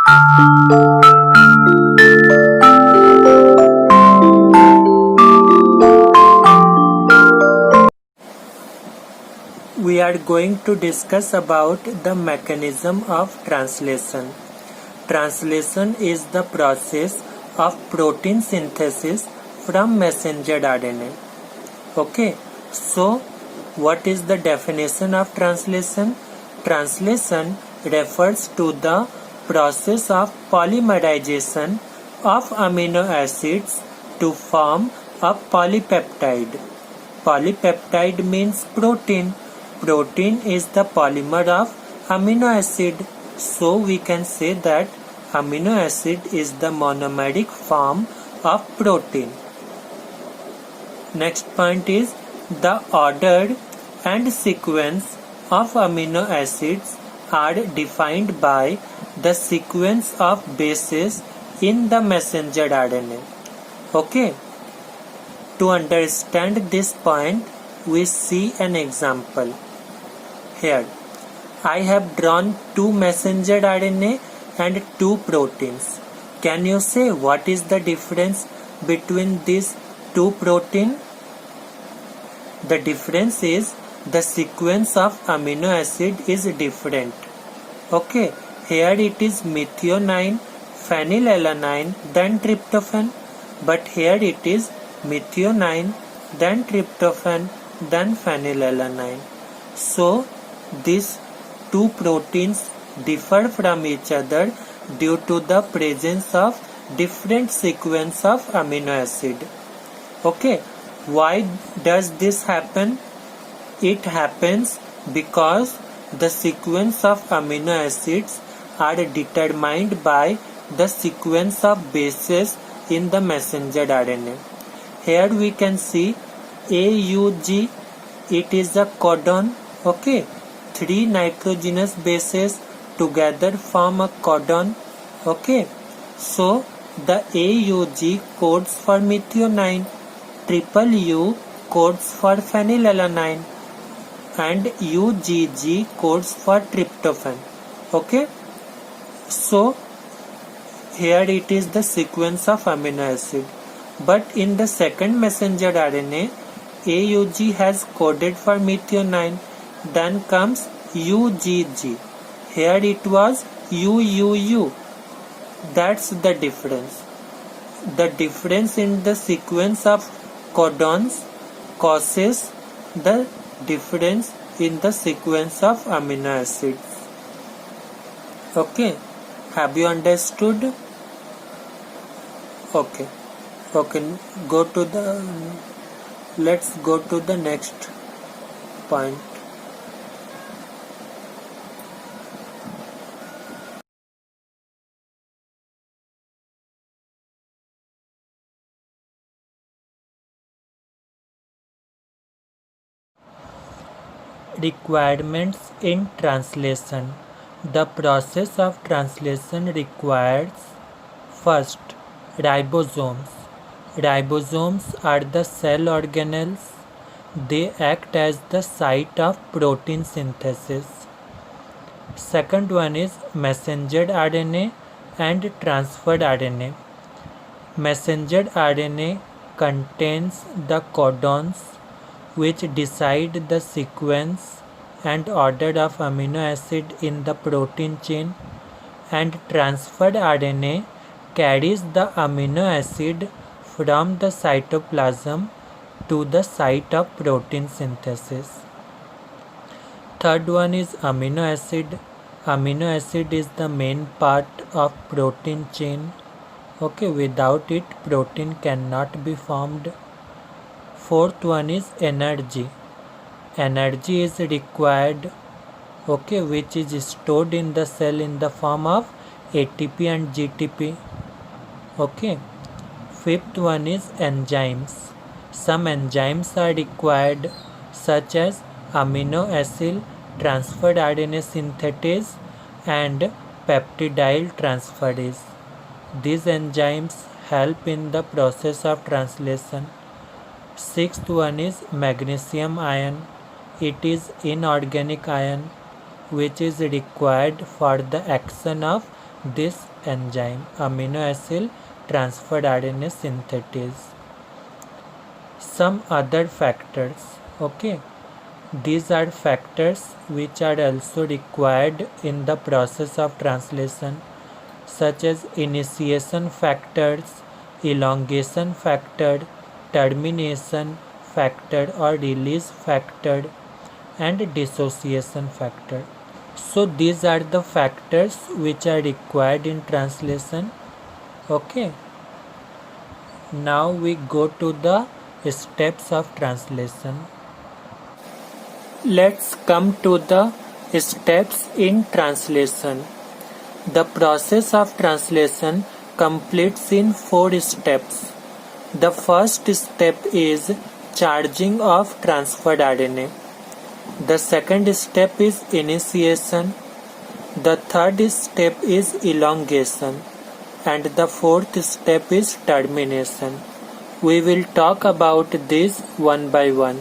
We are going to discuss about the mechanism of translation. Translation is the process of protein synthesis from messenger RNA. Okay, so what is the definition of translation? Translation refers to the process of polymerization of amino acids to form a polypeptide. Polypeptide means protein. Protein is the polymer of amino acid. So we can say that amino acid is the monomeric form of protein. Next point is the order and sequence of amino acids are defined by the sequence of bases in the messenger RNA. Okay. To understand this point, we see an example. Here, I have drawn two messenger RNA and two proteins. Can you say what is the difference between these two proteins? The difference is the sequence of amino acid is different. Okay, here it is methionine, phenylalanine, then tryptophan, but here it is methionine, then tryptophan, then phenylalanine. So these two proteins differ from each other due to the presence of different sequence of amino acid. Okay, why does this happen? It happens because the sequence of amino acids are determined by the sequence of bases in the messenger RNA. Here we can see AUG, it is a codon. Okay, three nitrogenous bases together form a codon. Okay, so the AUG codes for methionine, triple U codes for phenylalanine, and UGG codes for tryptophan. Okay, so here it is the sequence of amino acid. But in the second messenger RNA, AUG has coded for methionine. Then comes UGG. Here it was UUU. That's the difference. The difference in the sequence of codons causes the difference in the sequence of amino acids. Okay, have you understood? Okay, let's go to the next point. Requirements in translation. The process of translation requires first ribosomes. Ribosomes are the cell organelles. They act as the site of protein synthesis. Second one is messenger RNA and transferred RNA. Messenger RNA contains the codons which decide the sequence and order of amino acid in the protein chain, and transferred RNA carries the amino acid from the cytoplasm to the site of protein synthesis. Third one is amino acid. Amino acid is the main part of protein chain. Okay, without it protein cannot be formed. Fourth one is energy. Energy is required, okay, which is stored in the cell in the form of ATP and GTP. Okay. Fifth one is enzymes. Some enzymes are required, such as amino acid transferred RNA synthetase and peptidyl transferase. These enzymes help in the process of translation. Sixth one is magnesium ion. It is inorganic ion which is required for the action of this enzyme amino acid transferred RNA synthesis. Some other factors, okay, these are factors which are also required in the process of translation, such as initiation factors, elongation factor, termination factor or release factor, and dissociation factor. So these are the factors which are required in translation. Okay, now we go to the steps of translation. Let's come to the steps in translation. The process of translation completes in 4 steps. The first step is charging of transferred RNA. The second step is initiation. The third step is elongation. And the fourth step is termination. We will talk about this one by one.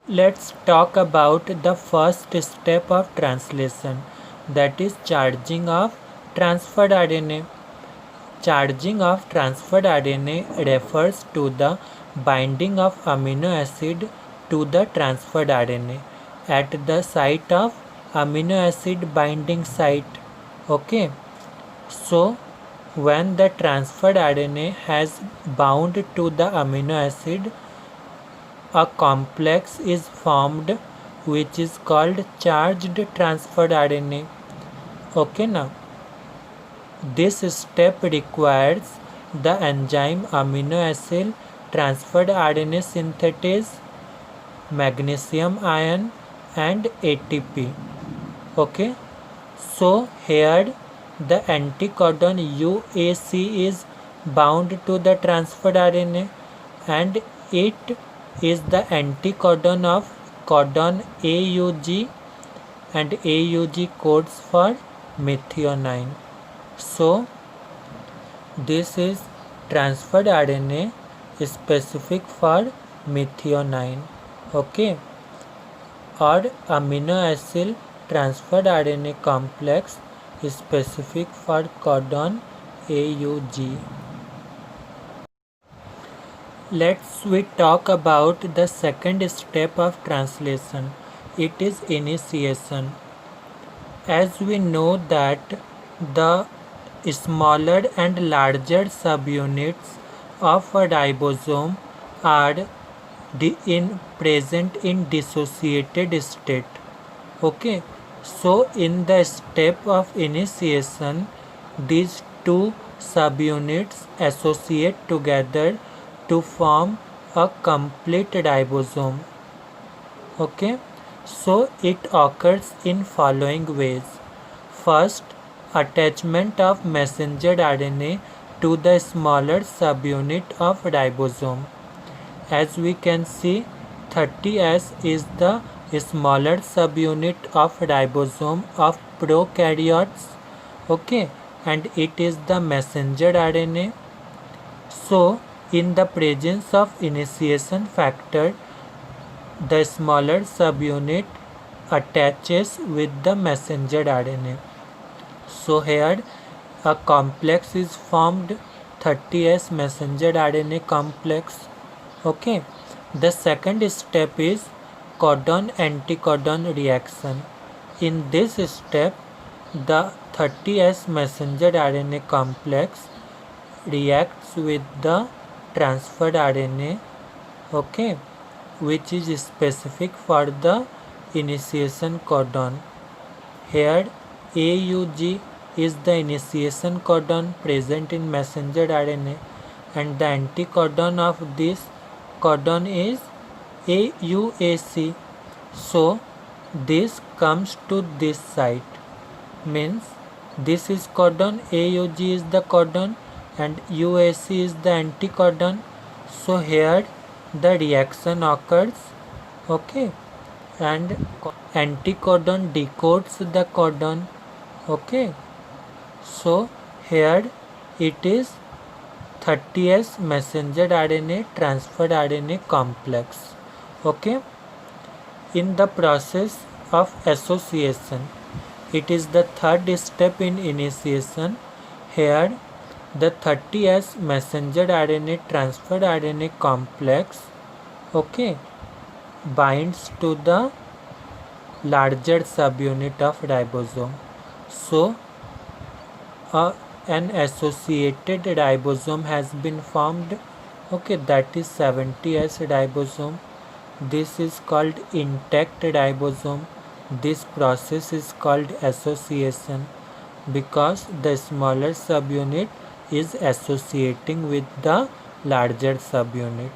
Let's talk about the first step of translation, that is charging of transferred RNA. Charging of transferred RNA refers to the binding of amino acid to the transferred RNA at the site of amino acid binding site. Okay, so when the transferred RNA has bound to the amino acid, a complex is formed which is called charged transferred RNA. Okay, now this step requires the enzyme amino acid transferred RNA synthesis, magnesium ion and ATP. Okay, so here the anticodon UAC is bound to the transferred RNA and it is the anticodon of codon AUG, and AUG codes for methionine. So this is transferred RNA specific for methionine, okay, or amino acid transferred RNA complex specific for codon AUG. We talk about the second step of translation. It is initiation. As we know that the smaller and larger subunits of a ribosome are present in dissociated state. Okay, so in the step of initiation, these two subunits associate together to form a complete ribosome. Okay, so it occurs in following ways. First, attachment of messenger RNA to the smaller subunit of ribosome. As we can see, 30S is the smaller subunit of ribosome of prokaryotes, okay, and it is the messenger RNA. So in the presence of initiation factor, the smaller subunit attaches with the messenger RNA. So here a complex is formed, 30S messenger RNA complex. Okay, the second step is codon anticodon reaction. In this step, the 30S messenger RNA complex reacts with the transferred RNA, okay, which is specific for the initiation codon. Here AUG is the initiation codon present in messenger RNA and the anticodon of this codon is AUAC. So this comes to this site, means this is codon, AUG is the codon and UAC is the anticodon. So here the reaction occurs, okay, and anticodon decodes the codon, okay. So here it is 30S messenger RNA transferred RNA complex, okay. In the process of association, it is the third step in initiation. Here the 30S messenger RNA transferred RNA complex, okay, binds to the larger subunit of ribosome. So an associated ribosome has been formed, okay, that is 70S ribosome. This is called intact ribosome. This process is called association because the smaller subunit is associating with the larger subunit.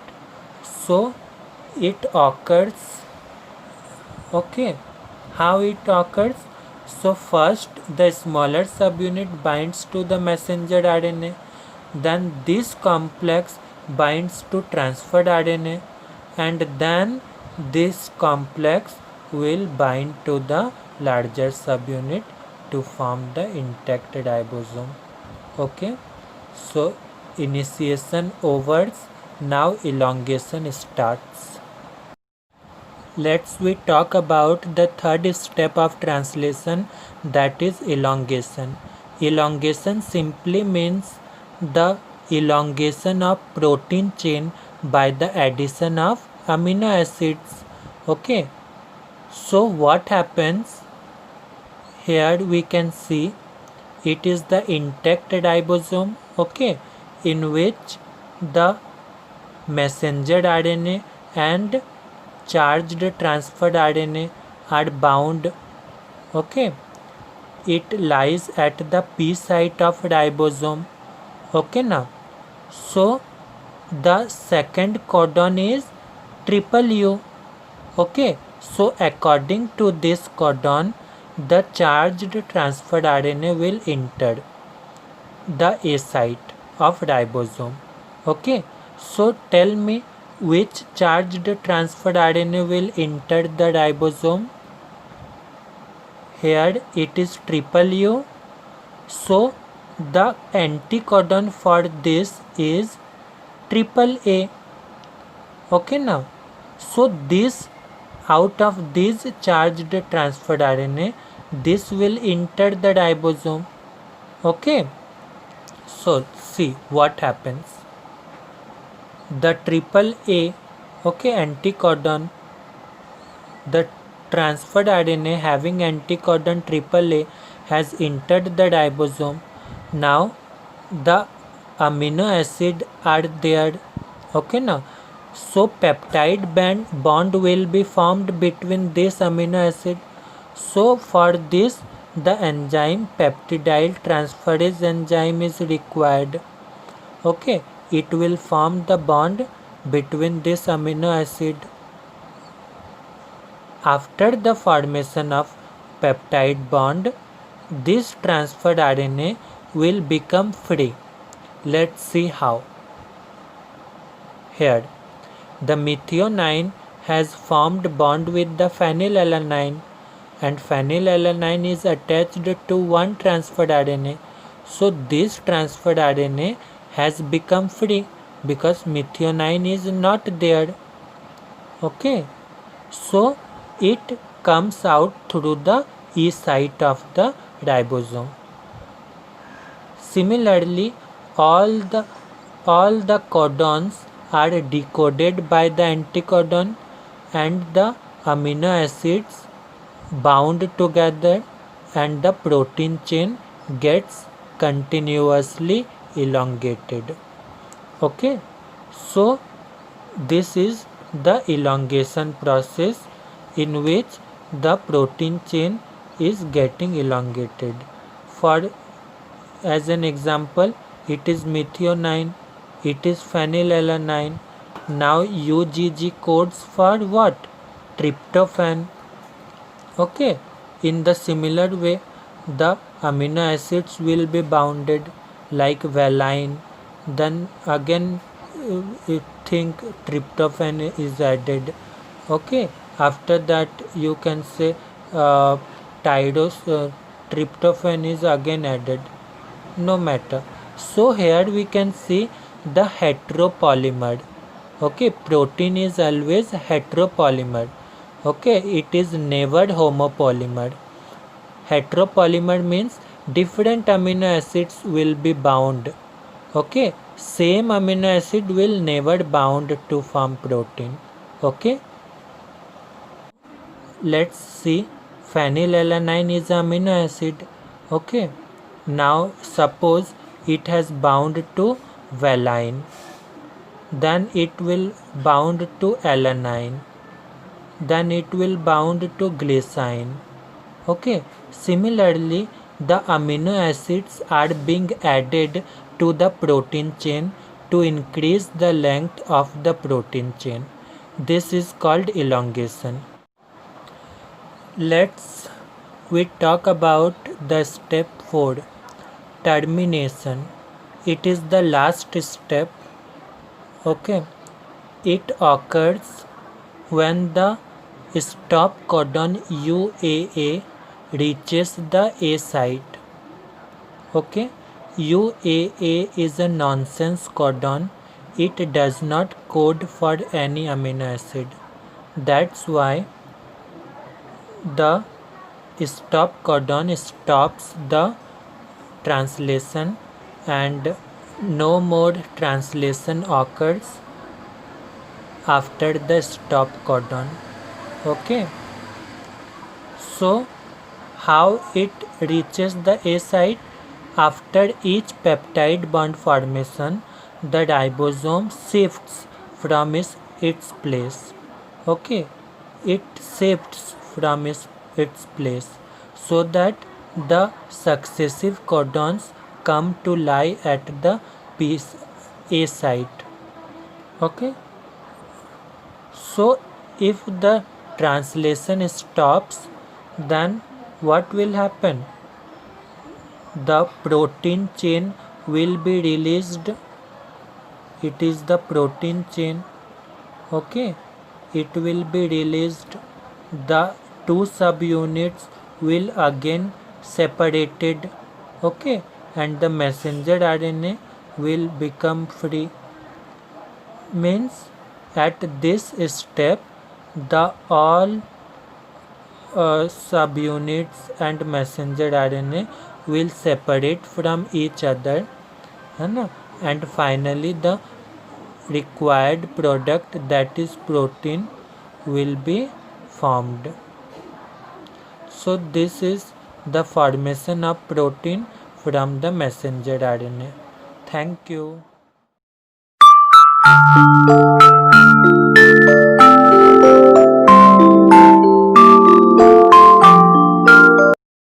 So it occurs, okay, how it occurs? So first the smaller subunit binds to the messenger RNA, then this complex binds to transferred RNA, and then this complex will bind to the larger subunit to form the intact ribosome. Okay, so initiation overs, now elongation starts. Let's we talk about the third step of translation, that is elongation. Elongation simply means the elongation of protein chain by the addition of amino acids. Okay, so what happens? Here we can see it is the intact ribosome, okay, in which the messenger RNA and charged transferred RNA are bound, okay. It lies at the P site of ribosome, okay now. So the second codon is triple U, okay. So according to this codon, the charged transferred RNA will enter the A site of ribosome, okay. So tell me which charged transferred RNA will enter the ribosome. Here it is triple U. So the anticodon for this is triple A, okay now. So this, out of this charged transferred RNA, this will enter the ribosome, okay. So see what happens. The triple A, okay, anticodon, the transferred RNA having anticodon triple A has entered the ribosome. Now the amino acid are there, okay now. So peptide bond will be formed between this amino acid. So for this the enzyme peptidyl transferase enzyme is required, okay. It will form the bond between this amino acid. After the formation of peptide bond, this transferred RNA will become free. Let's see how. Here, the methionine has formed bond with the phenylalanine, and phenylalanine is attached to one transferred RNA. So this transferred RNA has become free because methionine is not there, okay. So it comes out through the E site of the ribosome. Similarly, all the codons are decoded by the anticodon and the amino acids bound together and the protein chain gets continuously elongated, okay. So this is the elongation process in which the protein chain is getting elongated. For as an example, it is methionine, it is phenylalanine. Now UGG codes for what? Tryptophan, okay. In the similar way, the amino acids will be bounded like valine, then again think tryptophan is added, okay. After that you can say tryptophan is again added, no matter. So here we can see the heteropolymer, okay. Protein is always heteropolymer, okay. It is never homopolymer. Heteropolymer means different amino acids will be bound. Okay, same amino acid will never bound to form protein. Okay, let's see. Phenylalanine is amino acid. Okay, now suppose it has bound to valine, then it will bound to alanine, then it will bound to glycine. Okay, similarly the amino acids are being added to the protein chain to increase the length of the protein chain. This is called elongation. Let's we talk about the step 4, termination. It is the last step. Okay, it occurs when the stop codon UAA reaches the A site. Okay, UAA is a nonsense codon. It does not code for any amino acid. That's why the stop codon stops the translation and no more translation occurs after the stop codon. Okay, so how it reaches the A site? After each peptide bond formation, the ribosome shifts from its place. Okay, it shifts from its place so that the successive codons come to lie at the piece A site. Okay, so if the translation stops, then what will happen? The protein chain will be released. It is the protein chain. Okay, it will be released. The two subunits will again separated. Okay, and the messenger RNA will become free. Means at this step the all subunits and messenger RNA will separate from each other, and finally the required product, that is protein, will be formed. So this is the formation of protein from the messenger RNA. Thank you.